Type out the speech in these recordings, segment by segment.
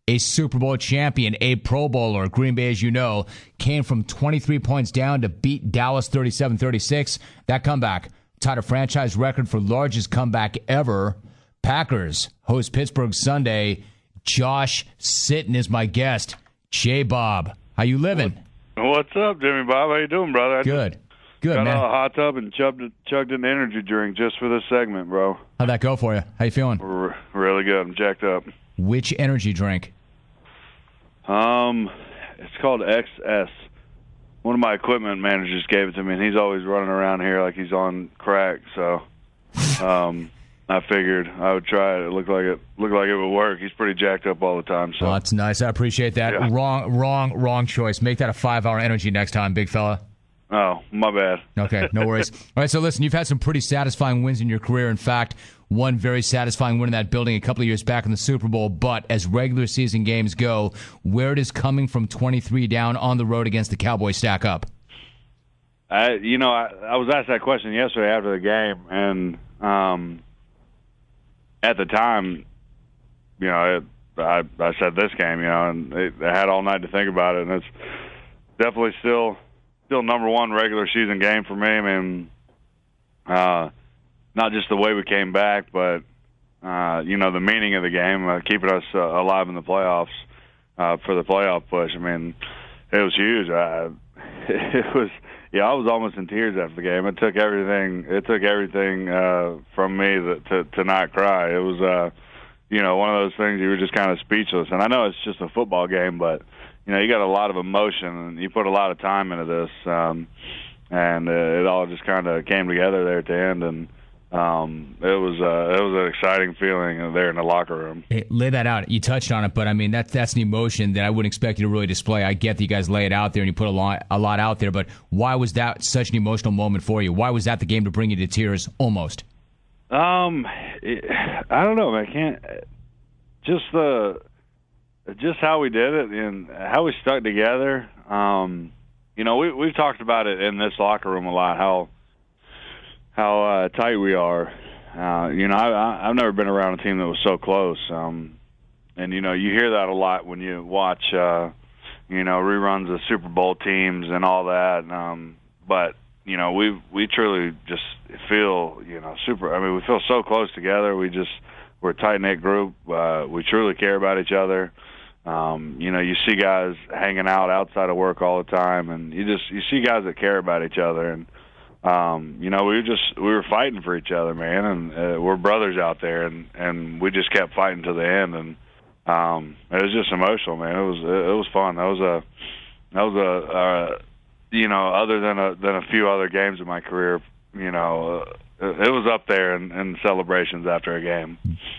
a Super Bowl champion, a Pro Bowler. Green Bay, as you know, came from 23 points down to beat Dallas 37-36. That comeback tied a franchise record for largest comeback ever. Packers host Pittsburgh Sunday. Josh Sitton is my guest. J-Bob, how you living? What's up, Jimmy Bob? How you doing, brother? Good, got man. Got a hot tub and chugged an energy drink just for this segment, bro. How'd that go for you? How you feeling? Really good. I'm jacked up. Which energy drink? It's called XS. One of my equipment managers gave it to me, and he's always running around here like he's on crack. So, I figured I would try it. It looked like it would work. He's pretty jacked up all the time. So that's nice. I appreciate that. Yeah. Wrong choice. Make that a 5-hour energy next time, big fella. Oh, my bad. Okay, no worries. All right, so listen, you've had some pretty satisfying wins in your career. In fact, one very satisfying win in that building a couple of years back in the Super Bowl. But as regular season games go, where does coming from 23 down on the road against the Cowboys stack up? I was asked that question yesterday after the game, and at the time, I said this game, and I had all night to think about it, and it's definitely still number one regular season game for me. I mean, not just the way we came back, but the meaning of the game, keeping us alive in the playoffs for the playoff push. I mean, it was huge. I was almost in tears after the game. It took everything from me to not cry. It was one of those things you were just kind of speechless. And I know it's just a football game, but you got a lot of emotion and you put a lot of time into this, and it all just kind of came together there at the end. And it was an exciting feeling there in the locker room. Hey, lay that out. You touched on it, but I mean that's an emotion that I wouldn't expect you to really display. I get that you guys lay it out there and you put a lot out there, but why was that such an emotional moment for you? Why was that the game to bring you to tears almost? I don't know. I can't. Just how we did it and how we stuck together. We've talked about it in this locker room a lot. How tight we are. I've never been around a team that was so close. And you hear that a lot when you watch, reruns of Super Bowl teams and all that. But we truly just feel, super. I mean, we feel so close together. We're a tight knit group. We truly care about each other. You see guys hanging out outside of work all the time, and you see guys that care about each other. And we were fighting for each other, man, and we're brothers out there, and we just kept fighting to the end, and it was just emotional, man. It was fun. That was other than a few other games in my career, it was up there in celebrations after a game.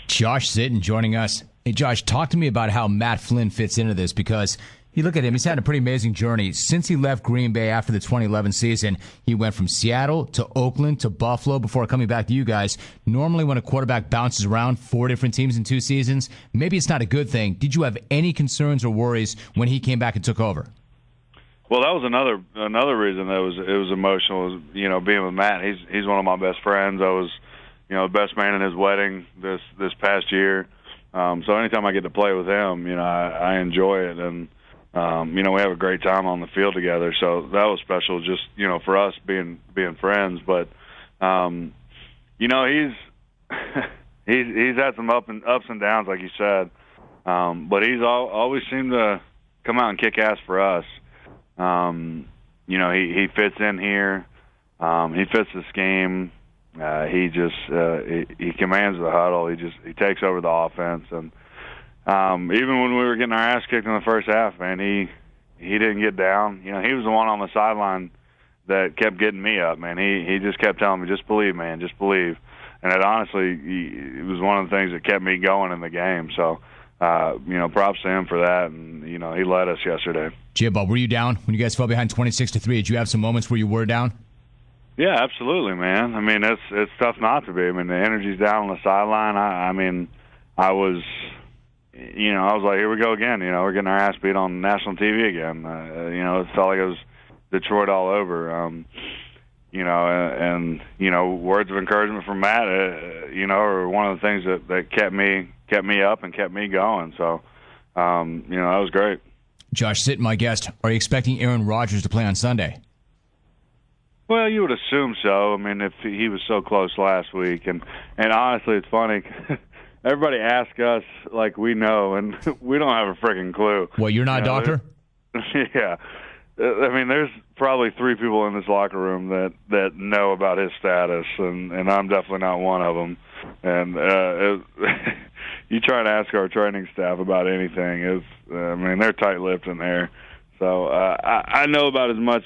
Josh Sitton joining us. Hey, Josh, talk to me about how Matt Flynn fits into this, because you look at him, he's had a pretty amazing journey. Since he left Green Bay after the 2011 season, he went from Seattle to Oakland to Buffalo before coming back to you guys. Normally when a quarterback bounces around 4 different teams in 2 seasons, maybe it's not a good thing. Did you have any concerns or worries when he came back and took over? Well, that was another reason that it was emotional. Was, being with Matt. He's one of my best friends. I was, the best man in his wedding this past year. So anytime I get to play with him, I enjoy it, and we have a great time on the field together. So that was special, just for us being friends. But he's he's had some ups and downs, like you said. But he's always seemed to come out and kick ass for us. He fits in here. He fits the scheme. He commands the huddle. He takes over the offense, and even when we were getting our ass kicked in the first half, man, he didn't get down. He was the one on the sideline that kept getting me up, man. He just kept telling me, just believe, man, just believe. And it honestly, it was one of the things that kept me going in the game. So, props to him for that, and he led us yesterday. J-Bob, were you down when you guys fell behind 26-3? Did you have some moments where you were down? Yeah, absolutely, man. I mean, it's tough not to be. I mean, the energy's down on the sideline. I was like, here we go again. We're getting our ass beat on national TV again. It felt like it was Detroit all over. Words of encouragement from Matt, are one of the things that kept me up and kept me going. So, That was great. Josh Sitton, my guest. Are you expecting Aaron Rodgers to play on Sunday? Well, you would assume so. I mean, if he was so close last week. And honestly, it's funny. Everybody asks us like we know, and we don't have a freaking clue. Well, you're not a doctor? Yeah. I mean, there's probably 3 people in this locker room that know about his status, and I'm definitely not one of them. And you try to ask our training staff about anything, they're tight-lipped in there. So I know about as much.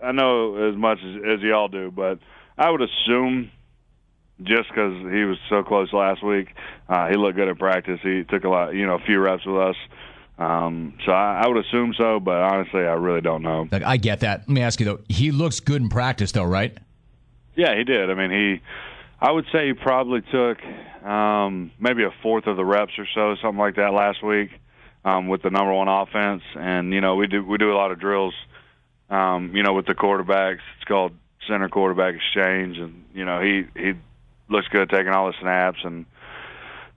I know as much as y'all do, but I would assume just because he was so close last week, he looked good at practice. He took a few reps with us. So I would assume so, but honestly, I really don't know. Like, I get that. Let me ask you though. He looks good in practice, though, right? Yeah, he did. I mean, I would say he probably took maybe a fourth of the reps or so, something like that last week. With the number 1 offense, and we do a lot of drills, with the quarterbacks. It's called center quarterback exchange, and he looks good taking all the snaps, and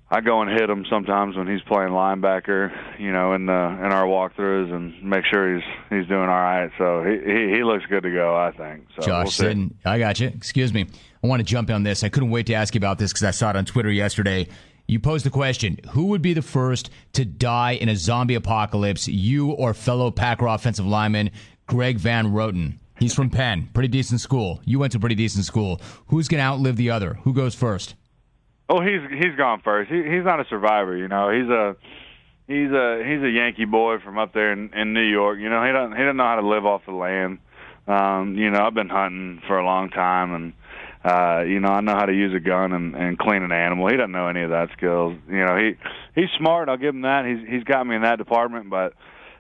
I go and hit him sometimes when he's playing linebacker, in our walkthroughs, and make sure he's doing all right. So he looks good to go, I think. So Josh Sitton, I got you. Excuse me. I want to jump on this. I couldn't wait to ask you about this because I saw it on Twitter yesterday. You posed the question, who would be the first to die in a zombie apocalypse, you or fellow Packer offensive lineman Greg Van Roten? He's from Penn, pretty decent school. You went to a pretty decent school. Who's going to outlive the other? Who goes first? Oh, he's gone first. He's not a survivor, He's a Yankee boy from up there in New York. He doesn't know how to live off the land. I've been hunting for a long time, and I know how to use a gun and clean an animal. He doesn't know any of that skills. He's smart. I'll give him that. He's got me in that department, but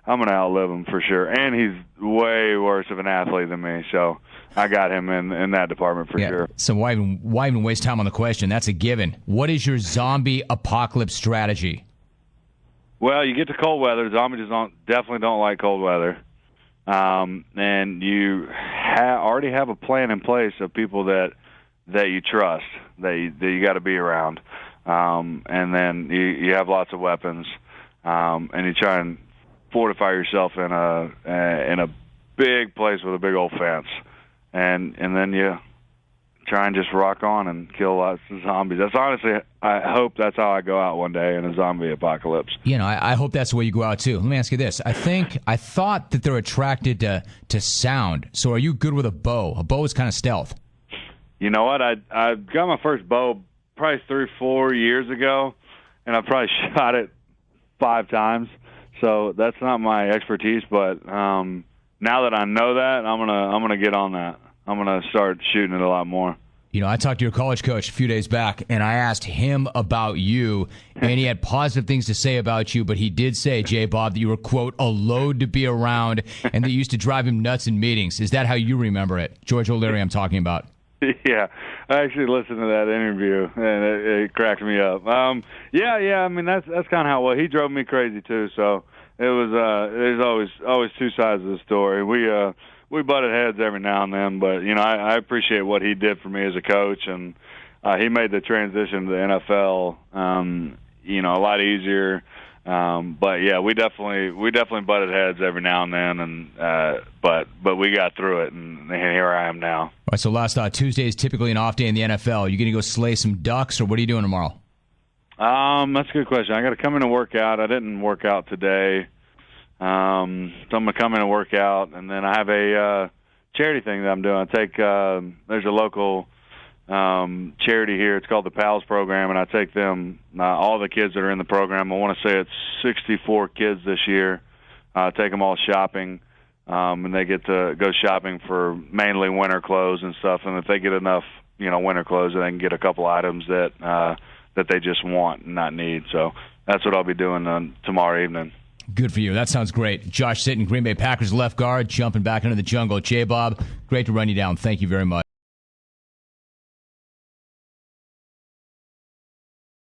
I'm going to outlive him for sure. And he's way worse of an athlete than me, so I got him in that department for sure. So why even waste time on the question? That's a given. What is your zombie apocalypse strategy? Well, you get to cold weather. Zombies definitely don't like cold weather. And you already have a plan in place of people that you trust, that you got to be around, and then you have lots of weapons, and you try and fortify yourself in a big place with a big old fence, and then you try and just rock on and kill lots of zombies. That's honestly, I hope that's how I go out one day in a zombie apocalypse. I hope that's the way you go out too. Let me ask you this: I thought that they're attracted to sound. So are you good with a bow? A bow is kind of stealth. You know what? I got my first bow probably 3-4 years ago, and I probably shot it 5 times. So that's not my expertise. But now that I know that, I'm gonna get on that. I'm gonna start shooting it a lot more. I talked to your college coach a few days back, and I asked him about you, and he had positive things to say about you, but he did say, J. Bob, that you were, quote, a load to be around, and that you used to drive him nuts in meetings. Is that how you remember it? George O'Leary I'm talking about. Yeah, I actually listened to that interview, and it cracked me up. Yeah. I mean, that's kind of how he drove me crazy too. So it was. There's always 2 sides of the story. We butted heads every now and then, but I appreciate what he did for me as a coach, and he made the transition to the NFL, a lot easier. But yeah, we definitely butted heads every now and then, and but we got through it, and here I am now. All right, so last Tuesday is typically an off day in the NFL. You going to go slay some ducks, or what are you doing tomorrow? That's a good question. I got to come in and work out. I didn't work out today. So I'm going to come in and work out, and then I have a charity thing that I'm doing. I take there's a local charity here. It's called the PALS program, and I take them, all the kids that are in the program. I want to say it's 64 kids this year. I take them all shopping, and they get to go shopping for mainly winter clothes and stuff. And if they get enough, winter clothes, then they can get a couple items that they just want and not need. So that's what I'll be doing tomorrow evening. Good for you. That sounds great. Josh Sitton, Green Bay Packers left guard, jumping back into the jungle. J-Bob, great to run you down. Thank you very much.